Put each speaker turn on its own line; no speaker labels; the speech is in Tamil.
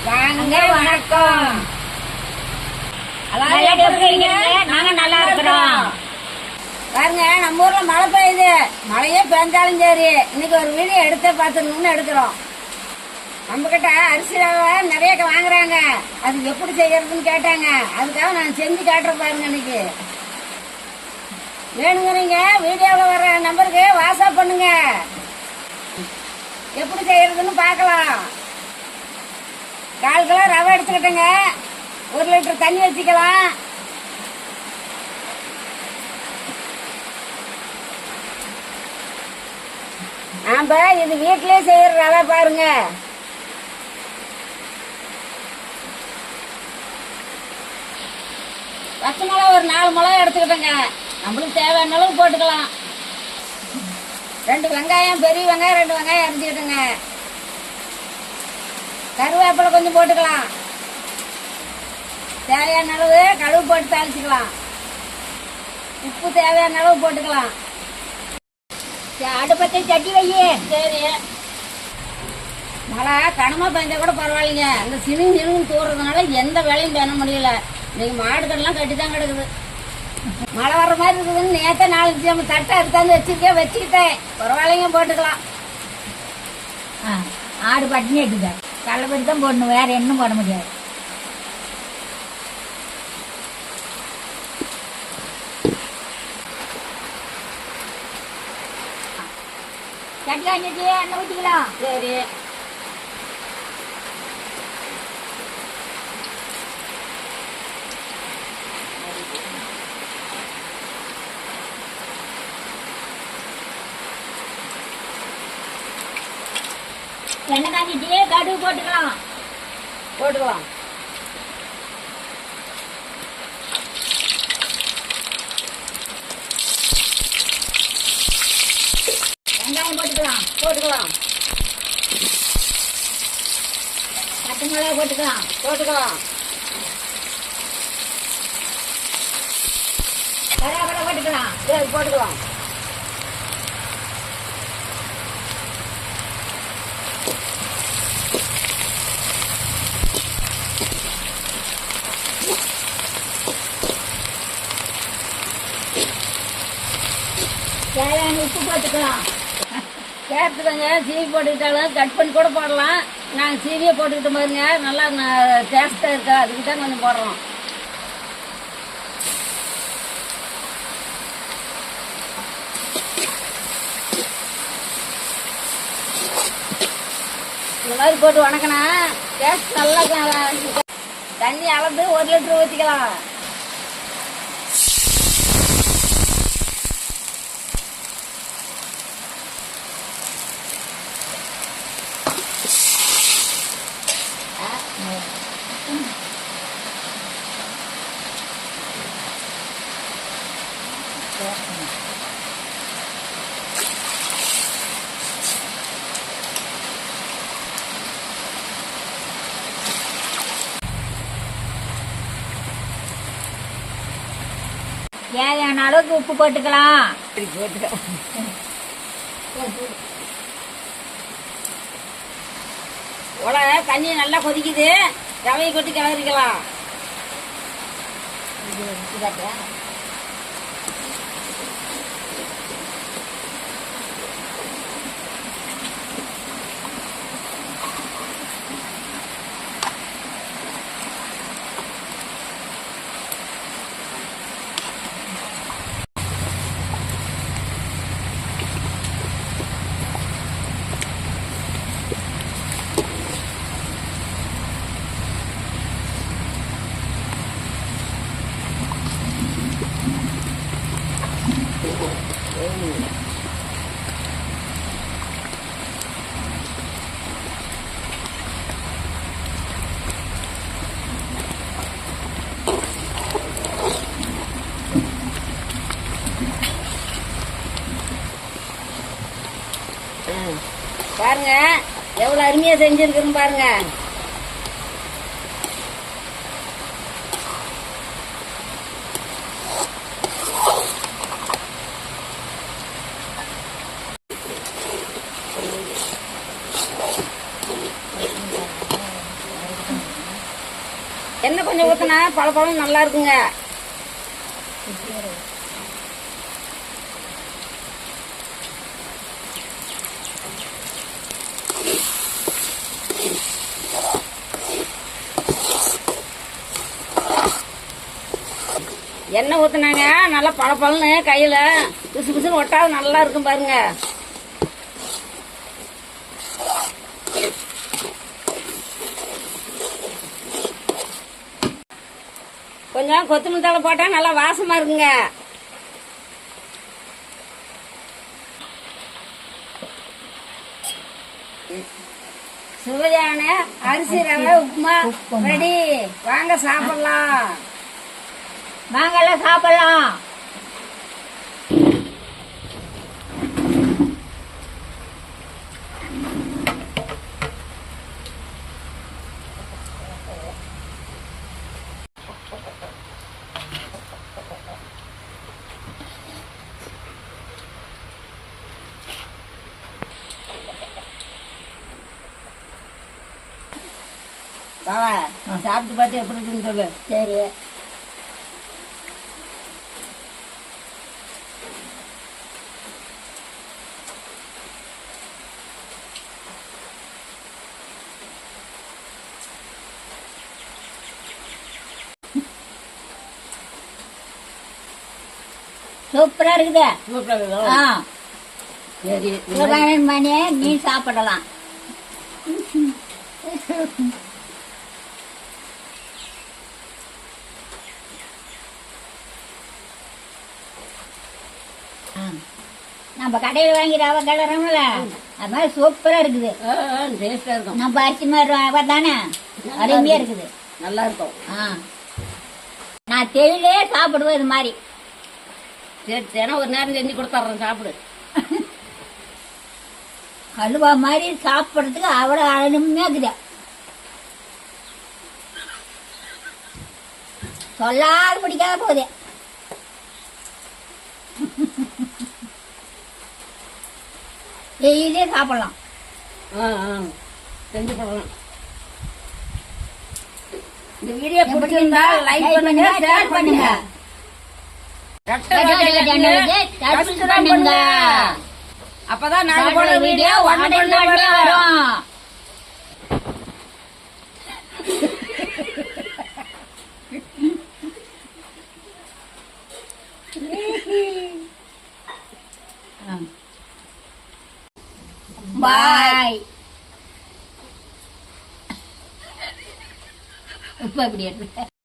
வாங்க, வணக்கம். நாங்க நல்லா இருக்கிறோம். பாருங்க, நம்ம ஊர்ல மழை பெய்யுது. மழையே பெஞ்சாலும் சரி, இன்னைக்கு ஒரு வீடியோ எடுத்து பார்த்துக்கணும்னு எடுக்கிறோம். நம்ம கிட்ட அரிசி நிறைய வாங்குறாங்க. அது எப்படி செய்யறதுன்னு கேட்டாங்க. அதுக்காக நான் செஞ்சு காட்டுறேன் பாருங்க. இன்னைக்கு வேணுங்கிறீங்க வீடியோவில் வர நம்பருக்கு வாட்ஸ்அப் பண்ணுங்க. எப்படி செய்யறதுன்னு பார்க்கலாம். 1/4 கிலோ ரவை எடுத்துக்கிட்டேங்க. 1 லிட்டர் தண்ணி வச்சுக்கலாம். நாம இது வீட்டிலே செய்யற ரவை பாருங்க. பச்சை மிளகா ஒரு 4 மிளகா எடுத்துக்கிட்டேங்க. நம்மளுக்கு தேவையான அளவு போட்டுக்கலாம். 2 வெங்காயம், பெரிய வெங்காயம் 2 வெங்காயம் அரிஞ்சுக்கிட்டுங்க. கருவேப்பிலை கொஞ்சம் போட்டுக்கலாம். தேவையான அளவு கடுகு போட்டு தாளிச்சுக்கலாம். உப்பு தேவையான அளவு போட்டுக்கலாம். அடுப்பத்தை சட்டி வையே. சரி, மழை கனமா பெஞ்சா கூட பரவாயில்லைங்க. அந்த சினுங்கு தூர்றதுனால எந்த வேலையும் பண்ண முடியல. இன்னைக்கு மாடுகள்லாம் கட்டிதான் கிடக்குது. மழை வர்ற மாதிரி இருக்குதுன்னு நேற்று 4 நம்ம தட்டை எடுத்தாந்து வச்சுக்கிட்டேன். பரவாயில்லைங்க, போட்டுக்கலாம்.
ஆடு பட்டினி எடுத்துக்க. கடலைப்பட்டி தான் போடணும், வேற என்ன போட முடியாது. சட்டி காஞ்சிச்சு, எண்ணெய் ஊற்றிக்கலாம்.
சரி,
எண்ணெய் காஞ்சிச்சு, கடுகு போட்டுக்கலாம்.
போட்டுக்கலாம்.
வெங்காயம் போட்டுக்கலாம்.
போட்டுக்கலாம்.
பச்சை மிளகா போட்டுக்கலாம்.
போட்டுக்கலாம்.
கருவேப்பிலை போட்டுக்கலாம்.
சரி, போட்டுக்கலாம்.
தேவையான உப்பு போட்டுக்கலாம்.
சேர்த்துக்கங்க. சீவி போட்டுக்கிட்டாலும் கட் பண்ணி கூட போடலாம். நாங்கள் சீவியை போட்டுக்கிட்டு பாருங்க, நல்லா டேஸ்ட்டாக இருக்கா. அதுக்கு தான் கொஞ்சம் போடுறோம். இந்த மாதிரி போட்டு வணக்கினா டேஸ்ட் நல்லா தண்ணி அளந்து 1 லிட்டர் ஊற்றிக்கலாம்.
தேவையான அளவுக்கு உப்பு போட்டுக்கலாம்.
தண்ணி நல்லா கொதிக்குது. ரவையை கொட்டி கிளறிக்கலாம். பாருங்க எவ்வளவு அருமையா செஞ்சிருக்கிறோம் பாருங்க. எண்ணெய் கொஞ்சம் ஊற்றினா பழம் நல்லா இருக்குங்க. எண்ணெய் ஊற்றினாங்க நல்லா பழன்னு கையில் பிசு பிசுன்னு ஒட்டாது நல்லா இருக்கும் பாருங்க. கொஞ்சம் கொத்தமல்லி தழை போட்டால் நல்லா வாசமாக இருக்குங்க. சுவையான அரிசி ரவை உப்புமா ரெடி. வாங்க சாப்பிடலாம்.
வாங்கலாம் சாப்பிடலாம்.
பாவா சாப்பிட்டு பார்த்து எப்படி இருக்குன்னு சொல்லு.
சரி. சூப்பரா இருக்குது.
சூப்பரா சரி
மணி நீ சாப்பிடலாம். நம்ம கடையில் வாங்கி ரவை கலரம்ல அது மாதிரி சூப்பரா இருக்குது.
டேஸ்டா இருக்கும்.
நம்ம அரிசி மாதிரி ரவை தானே அருமையா இருக்குது.
நல்லா இருக்கும்.
நான் தெரியலே சாப்பிடுவேன் இது மாதிரி.
சரி சரி ஒரு நேரம் செஞ்சு கொடுத்துட்றேன் சாப்பிடு.
அல்வா மாதிரி சாப்பிட்றதுக்கு அவ்வளோ அருமையா இருக்குது. சொல்லாது பிடிக்காத போகுது. டெய்லியே சாப்பிடலாம்.
செஞ்சு போடலாம். இந்த வீடியோ பிடிச்சிருந்தா லைக் பண்ணுங்க, ஷேர் பண்ணுங்க, சப்ஸ்கிரைப் பண்ணுங்க. அப்பதான் நாங்க போடுற வீடியோ உடனே வரும்.
பாய். இப்ப எப்படி இருக்கு?